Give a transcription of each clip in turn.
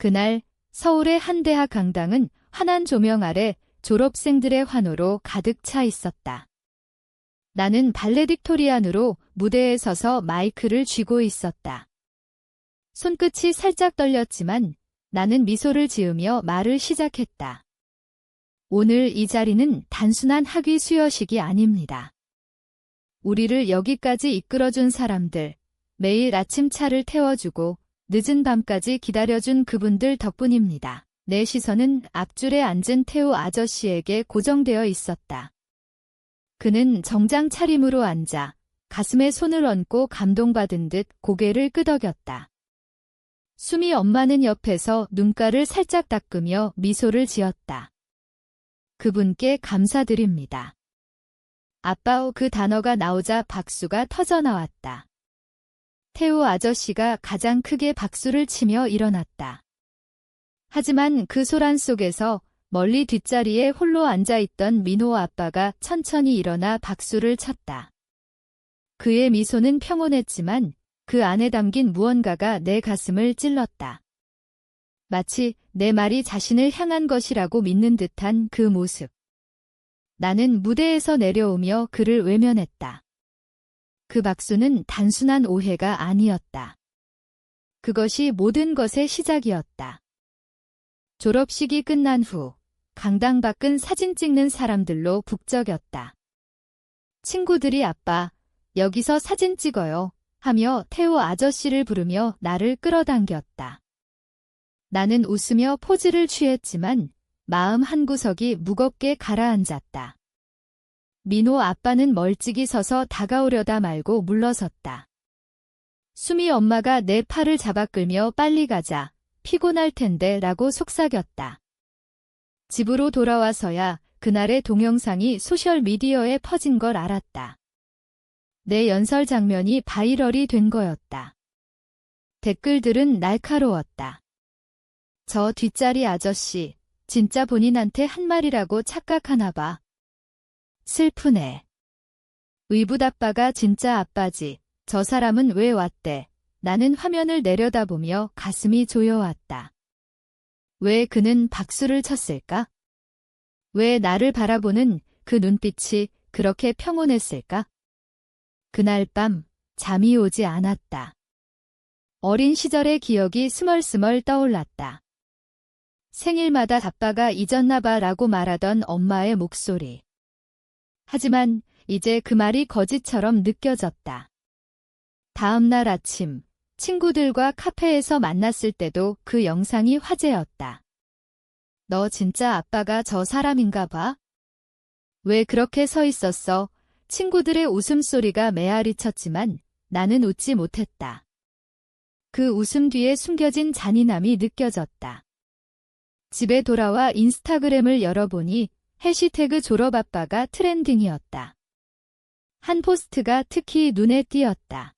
그날 서울의 한 대학 강당은 환한 조명 아래 졸업생들의 환호로 가득 차 있었다. 나는 발레딕토리안으로 무대에 서서 마이크를 쥐고 있었다. 손끝이 살짝 떨렸지만 나는 미소를 지으며 말을 시작했다. 오늘 이 자리는 단순한 학위 수여식이 아닙니다. 우리를 여기까지 이끌어준 사람들, 매일 아침 차를 태워주고 늦은 밤까지 기다려준 그분들 덕분입니다. 내 시선은 앞줄에 앉은 태우 아저씨에게 고정되어 있었다. 그는 정장 차림으로 앉아 가슴에 손을 얹고 감동받은 듯 고개를 끄덕였다. 수미 엄마는 옆에서 눈가를 살짝 닦으며 미소를 지었다. 그분께 감사드립니다. 아빠 그 단어가 나오자 박수가 터져나왔다. 태우 아저씨가 가장 크게 박수를 치며 일어났다. 하지만 그 소란 속에서 멀리 뒷자리에 홀로 앉아있던 민호 아빠가 천천히 일어나 박수를 쳤다. 그의 미소는 평온했지만 그 안에 담긴 무언가가 내 가슴을 찔렀다. 마치 내 말이 자신을 향한 것이라고 믿는 듯한 그 모습. 나는 무대에서 내려오며 그를 외면했다. 그 박수는 단순한 오해가 아니었다. 그것이 모든 것의 시작이었다. 졸업식이 끝난 후 강당 밖은 사진 찍는 사람들로 북적였다. 친구들이 아빠, 여기서 사진 찍어요 하며 태우 아저씨를 부르며 나를 끌어당겼다. 나는 웃으며 포즈를 취했지만 마음 한구석이 무겁게 가라앉았다. 민호 아빠는 멀찍이 서서 다가오려다 말고 물러섰다. 수미 엄마가 내 팔을 잡아 끌며 빨리 가자, 피곤할 텐데 라고 속삭였다. 집으로 돌아와서야 그날의 동영상이 소셜미디어에 퍼진 걸 알았다. 내 연설 장면이 바이럴이 된 거였다. 댓글들은 날카로웠다. 저 뒷자리 아저씨, 진짜 본인한테 한 말이라고 착각하나 봐. 슬프네. 의붓아빠가 진짜 아빠지. 저 사람은 왜 왔대. 나는 화면을 내려다보며 가슴이 조여왔다. 왜 그는 박수를 쳤을까? 왜 나를 바라보는 그 눈빛이 그렇게 평온했을까? 그날 밤 잠이 오지 않았다. 어린 시절의 기억이 스멀스멀 떠올랐다. 생일마다 아빠가 잊었나 봐 라고 말하던 엄마의 목소리. 하지만 이제 그 말이 거짓처럼 느껴졌다. 다음 날 아침, 친구들과 카페에서 만났을 때도 그 영상이 화제였다. 너 진짜 아빠가 저 사람인가 봐? 왜 그렇게 서 있었어? 친구들의 웃음소리가 메아리 쳤지만 나는 웃지 못했다. 그 웃음 뒤에 숨겨진 잔인함이 느껴졌다. 집에 돌아와 인스타그램을 열어보니 해시태그 졸업아빠가 트렌딩이었다. 한 포스트가 특히 눈에 띄었다.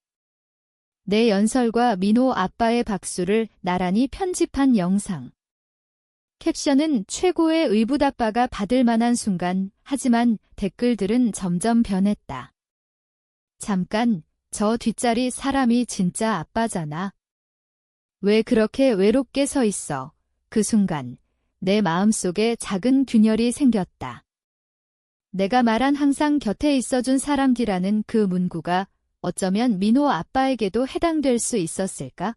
내 연설과 민호 아빠의 박수를 나란히 편집한 영상. 캡션은 최고의 의붓아빠가 받을 만한 순간, 하지만 댓글들은 점점 변했다. 잠깐, 저 뒷자리 사람이 진짜 아빠잖아. 왜 그렇게 외롭게 서 있어? 그 순간, 내 마음속에 작은 균열이 생겼다. 내가 말한 항상 곁에 있어준 사람들이라는 그 문구가 어쩌면 민호 아빠에게도 해당될 수 있었을까?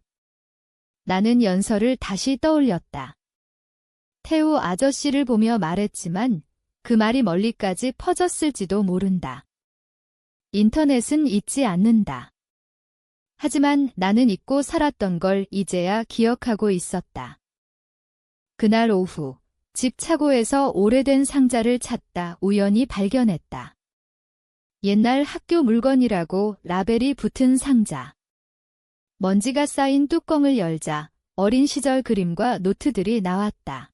나는 연설을 다시 떠올렸다. 태우 아저씨를 보며 말했지만 그 말이 멀리까지 퍼졌을지도 모른다. 인터넷은 잊지 않는다. 하지만 나는 잊고 살았던 걸 이제야 기억하고 있었다. 그날 오후, 집 차고에서 오래된 상자를 찾다 우연히 발견했다. 옛날 학교 물건이라고 라벨이 붙은 상자. 먼지가 쌓인 뚜껑을 열자 어린 시절 그림과 노트들이 나왔다.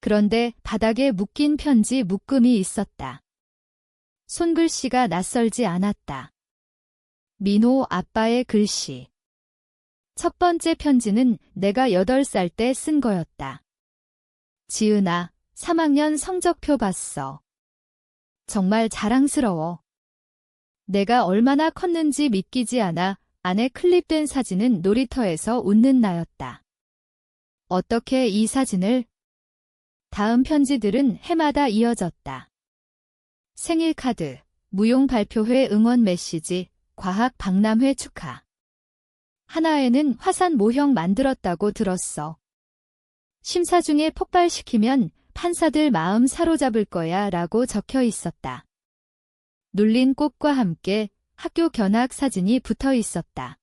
그런데 바닥에 묶인 편지 묶음이 있었다. 손글씨가 낯설지 않았다. 민호 아빠의 글씨. 첫 번째 편지는 내가 8살 때 쓴 거였다. 지은아, 3학년 성적표 봤어. 정말 자랑스러워. 내가 얼마나 컸는지 믿기지 않아 안에 클립된 사진은 놀이터에서 웃는 나였다. 어떻게 이 사진을? 다음 편지들은 해마다 이어졌다. 생일 카드, 무용 발표회 응원 메시지, 과학 박람회 축하. 하나에는 화산 모형 만들었다고 들었어. 심사 중에 폭발시키면 판사들 마음 사로잡을 거야 라고 적혀 있었다. 눌린 꽃과 함께 학교 견학 사진이 붙어 있었다.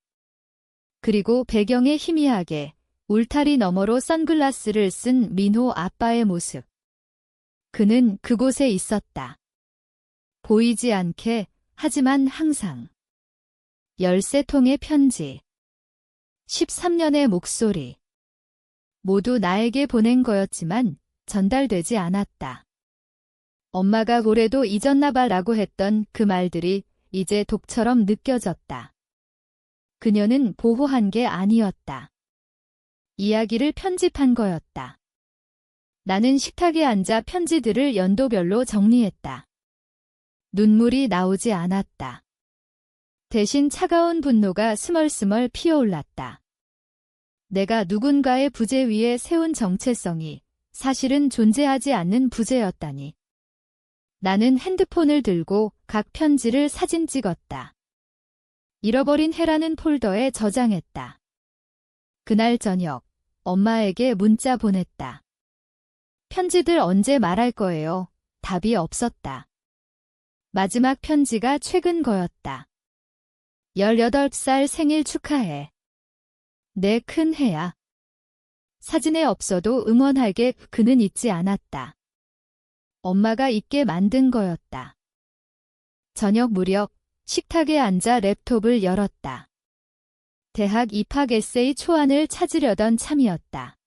그리고 배경에 희미하게 울타리 너머로 선글라스를 쓴 민호 아빠의 모습. 그는 그곳에 있었다. 보이지 않게, 하지만 항상. 13통의 편지. 13년의 목소리. 모두 나에게 보낸 거였지만 전달되지 않았다. 엄마가 올해도 잊었나 봐 라고 했던 그 말들이 이제 독처럼 느껴졌다. 그녀는 보호한 게 아니었다. 이야기를 편집한 거였다. 나는 식탁에 앉아 편지들을 연도별로 정리했다. 눈물이 나오지 않았다. 대신 차가운 분노가 스멀스멀 피어올랐다. 내가 누군가의 부재 위에 세운 정체성이 사실은 존재하지 않는 부재였다니. 나는 핸드폰을 들고 각 편지를 사진 찍었다. 잃어버린 해라는 폴더에 저장했다. 그날 저녁, 엄마에게 문자 보냈다. 편지들 언제 말할 거예요? 답이 없었다. 마지막 편지가 최근 거였다. 18살 생일 축하해. 내 큰 해야. 사진에 없어도 응원하게 그는 잊지 않았다. 엄마가 잊게 만든 거였다. 저녁 무렵 식탁에 앉아 랩톱을 열었다. 대학 입학 에세이 초안을 찾으려던 참이었다.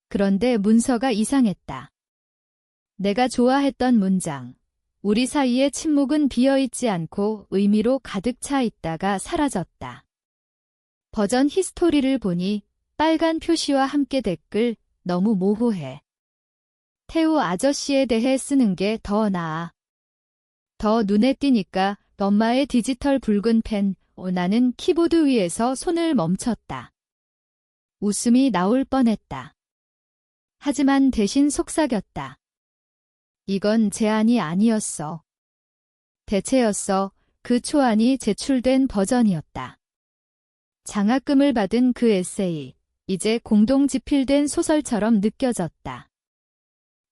그런데 문서가 이상했다. 내가 좋아했던 문장. 우리 사이의 침묵은 비어있지 않고 의미로 가득 차 있다가 사라졌다. 버전 히스토리를 보니 빨간 표시와 함께 댓글 너무 모호해. 태우 아저씨에 대해 쓰는 게 더 나아. 더 눈에 띄니까 엄마의 디지털 붉은 펜, 나는 키보드 위에서 손을 멈췄다. 웃음이 나올 뻔했다. 하지만 대신 속삭였다. 이건 제안이 아니었어. 대체였어. 그 초안이 제출된 버전이었다. 장학금을 받은 그 에세이, 이제 공동 집필된 소설처럼 느껴졌다.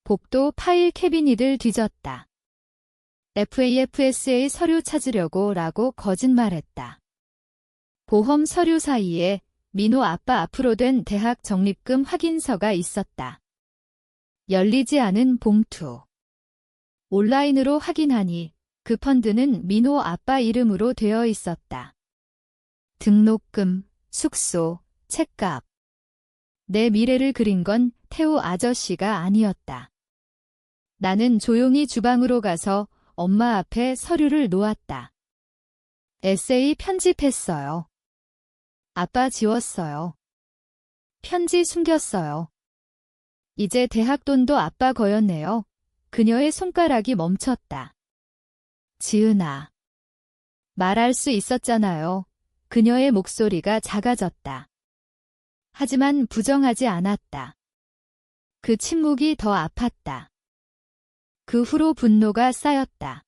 복도 파일 캐비닛을 뒤졌다. FAFSA 서류 찾으려고 라고 거짓말했다. 보험 서류 사이에 민호 아빠 앞으로 된 대학 적립금 확인서가 있었다. 열리지 않은 봉투. 온라인으로 확인하니 그 펀드는 민호 아빠 이름으로 되어 있었다. 등록금, 숙소, 책값. 내 미래를 그린 건 태우 아저씨가 아니었다. 나는 조용히 주방으로 가서 엄마 앞에 서류를 놓았다. 에세이 편집했어요. 아빠 지웠어요. 편지 숨겼어요. 이제 대학 돈도 아빠 거였네요. 그녀의 손가락이 멈췄다. 지은아. 말할 수 있었잖아요. 그녀의 목소리가 작아졌다. 하지만 부정하지 않았다. 그 침묵이 더 아팠다. 그 후로 분노가 쌓였다.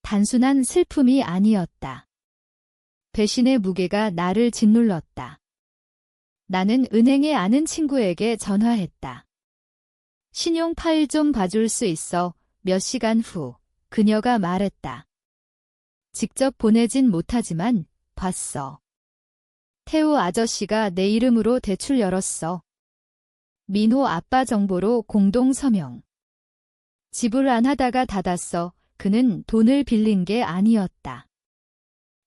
단순한 슬픔이 아니었다. 배신의 무게가 나를 짓눌렀다. 나는 은행에 아는 친구에게 전화했다. 신용 파일 좀 봐줄 수 있어. 몇 시간 후 그녀가 말했다. 직접 보내진 못하지만 봤어. 태우 아저씨가 내 이름으로 대출 열었어. 민호 아빠 정보로 공동 서명. 지불 안 하다가 닫았어. 그는 돈을 빌린 게 아니었다.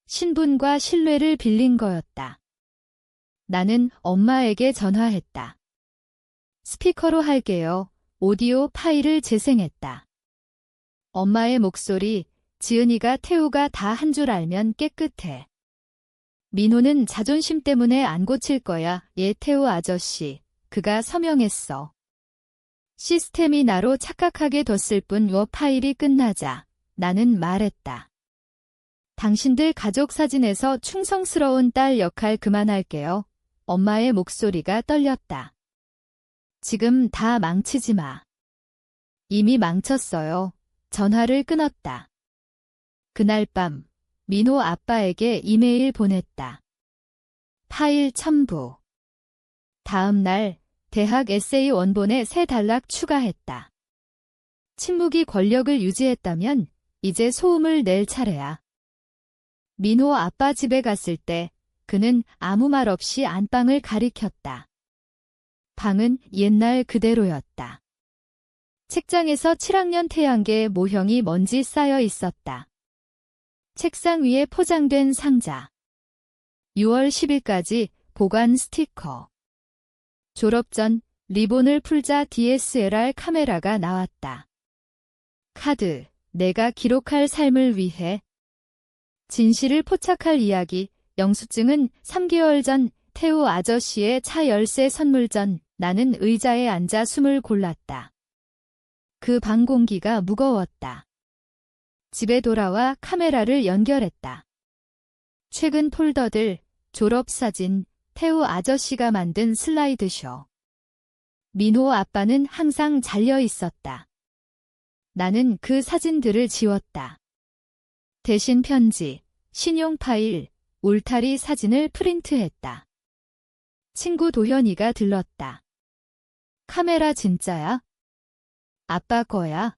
신분과 신뢰를 빌린 거였다. 나는 엄마에게 전화했다. 스피커로 할게요. 오디오 파일을 재생했다. 엄마의 목소리, 지은이가 태우가 다 한 줄 알면 깨끗해. 민호는 자존심 때문에 안 고칠 거야. 예, 태우 아저씨. 그가 서명했어. 시스템이 나로 착각하게 뒀을 뿐 파일이 끝나자 나는 말했다. 당신들 가족 사진에서 충성스러운 딸 역할 그만할게요. 엄마의 목소리가 떨렸다. 지금 다 망치지 마. 이미 망쳤어요. 전화를 끊었다. 그날 밤 민호 아빠에게 이메일 보냈다. 파일 첨부. 다음 날 대학 에세이 원본에 새 단락 추가했다. 침묵이 권력을 유지했다면 이제 소음을 낼 차례야. 민호 아빠 집에 갔을 때 그는 아무 말 없이 안방을 가리켰다. 방은 옛날 그대로였다. 책장에서 7학년 태양계 모형이 먼지 쌓여 있었다. 책상 위에 포장된 상자. 6월 10일까지 보관 스티커. 졸업 전 리본을 풀자 DSLR 카메라가 나왔다. 카드, 내가 기록할 삶을 위해. 진실을 포착할 이야기, 영수증은 3개월 전 태우 아저씨의 차 열쇠 선물 전 나는 의자에 앉아 숨을 골랐다. 그 방 공기가 무거웠다. 집에 돌아와 카메라를 연결했다. 최근 폴더들, 졸업사진, 태우 아저씨가 만든 슬라이드쇼. 민호 아빠는 항상 잘려 있었다. 나는 그 사진들을 지웠다. 대신 편지, 신용 파일, 울타리 사진을 프린트했다. 친구 도현이가 들렀다. 카메라 진짜야? 아빠 거야?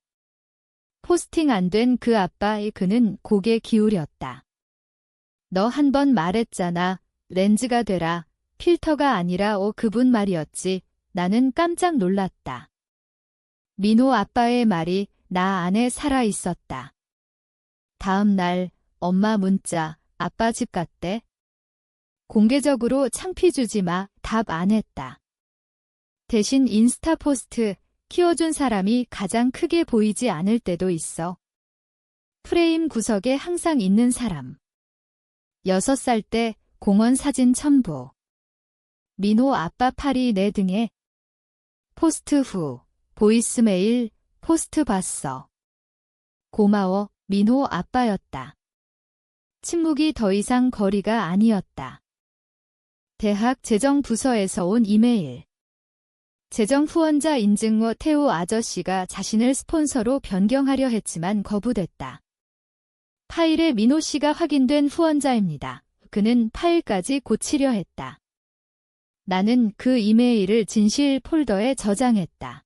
포스팅 안 된 그 아빠의 그는 고개 기울였다. 너 한 번 말했잖아. 렌즈가 되라. 필터가 아니라 그분 말이었지. 나는 깜짝 놀랐다. 민호 아빠의 말이 나 안에 살아 있었다. 다음 날 엄마 문자, 아빠 집 갔대? 공개적으로 창피 주지 마, 답 안 했다. 대신 인스타 포스트, 키워준 사람이 가장 크게 보이지 않을 때도 있어. 프레임 구석에 항상 있는 사람. 6살 때 공원 사진 첨부. 민호 아빠 팔이 내 등에. 포스트 후, 보이스메일, 포스트 봤어. 고마워, 민호 아빠였다. 침묵이 더 이상 거리가 아니었다. 대학 재정부서에서 온 이메일. 재정 후원자 인증 후 태우 아저씨가 자신을 스폰서로 변경하려 했지만 거부됐다. 파일에 민호 씨가 확인된 후원자입니다. 그는 파일까지 고치려 했다. 나는 그 이메일을 진실 폴더에 저장했다.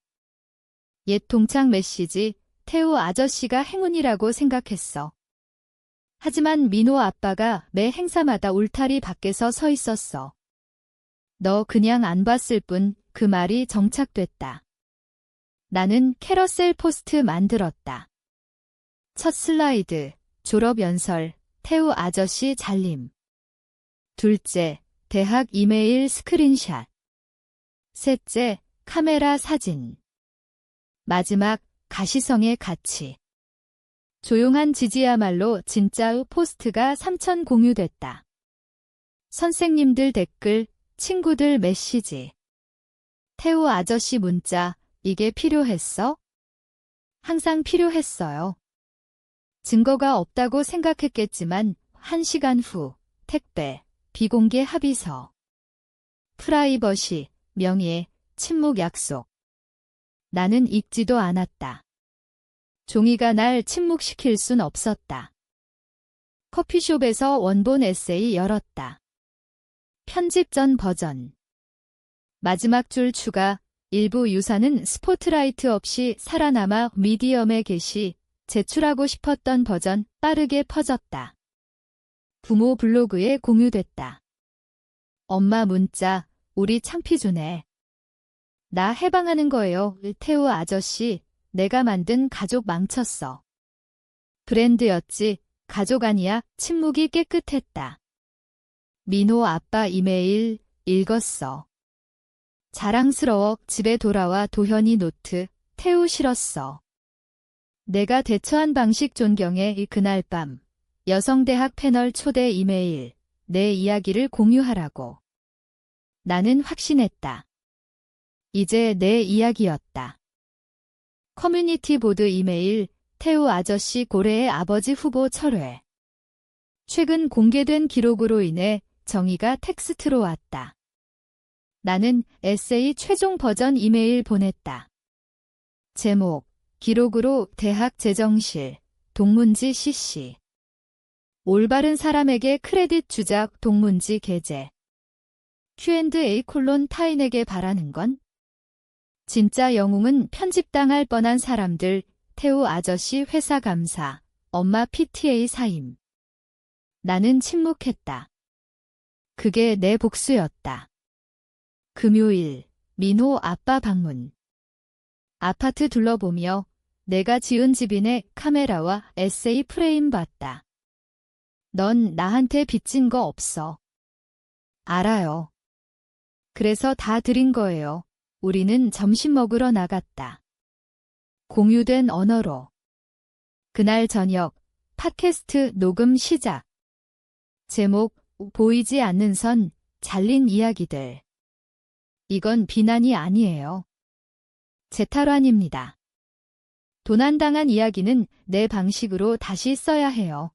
옛 동창 메시지, 태우 아저씨가 행운이라고 생각했어. 하지만 민호 아빠가 매 행사마다 울타리 밖에서 서 있었어. 너 그냥 안 봤을 뿐. 그 말이 정착됐다. 나는 캐러셀 포스트 만들었다. 첫 슬라이드, 졸업 연설, 태우 아저씨 잘림. 둘째, 대학 이메일 스크린샷. 셋째, 카메라 사진. 마지막, 가시성의 가치. 조용한 지지야말로 진짜의 포스트가 3,000 공유됐다. 선생님들 댓글, 친구들 메시지. 태우 아저씨 문자, 이게 필요했어? 항상 필요했어요. 증거가 없다고 생각했겠지만 1시간 후, 택배, 비공개 합의서. 프라이버시, 명예, 침묵 약속. 나는 읽지도 않았다. 종이가 날 침묵시킬 순 없었다. 커피숍에서 원본 에세이 열었다. 편집 전 버전. 마지막 줄 추가, 일부 유사는 스포트라이트 없이 살아남아 미디엄에 게시, 제출하고 싶었던 버전 빠르게 퍼졌다. 부모 블로그에 공유됐다. 엄마 문자, 우리 창피주네. 나 해방하는 거예요. 태우 아저씨, 내가 만든 가족 망쳤어. 브랜드였지, 가족 아니야. 침묵이 깨끗했다. 민호 아빠 이메일, 읽었어. 자랑스러워. 집에 돌아와 도현이 노트, 태우 싫었어. 내가 대처한 방식 존경해. 그날 밤, 여성대학 패널 초대 이메일, 내 이야기를 공유하라고. 나는 확신했다. 이제 내 이야기였다. 커뮤니티 보드 이메일, 태우 아저씨 고래의 아버지 후보 철회. 최근 공개된 기록으로 인해 정의가 텍스트로 왔다. 나는 에세이 최종 버전 이메일 보냈다. 제목, 기록으로 대학 재정실, 동문지 CC. 올바른 사람에게 크레딧 주작 동문지 게재. Q&A 타인에게 바라는 건? 진짜 영웅은 편집당할 뻔한 사람들, 태우 아저씨 회사 감사, 엄마 PTA 사임. 나는 침묵했다. 그게 내 복수였다. 금요일, 민호 아빠 방문. 아파트 둘러보며 내가 지은 집인의 카메라와 에세이 프레임 봤다. 넌 나한테 빚진 거 없어. 알아요. 그래서 다 드린 거예요. 우리는 점심 먹으러 나갔다. 공유된 언어로. 그날 저녁, 팟캐스트 녹음 시작. 제목, 보이지 않는 선, 잘린 이야기들. 이건 비난이 아니에요. 재탈환입니다. 도난당한 이야기는 내 방식으로 다시 써야 해요.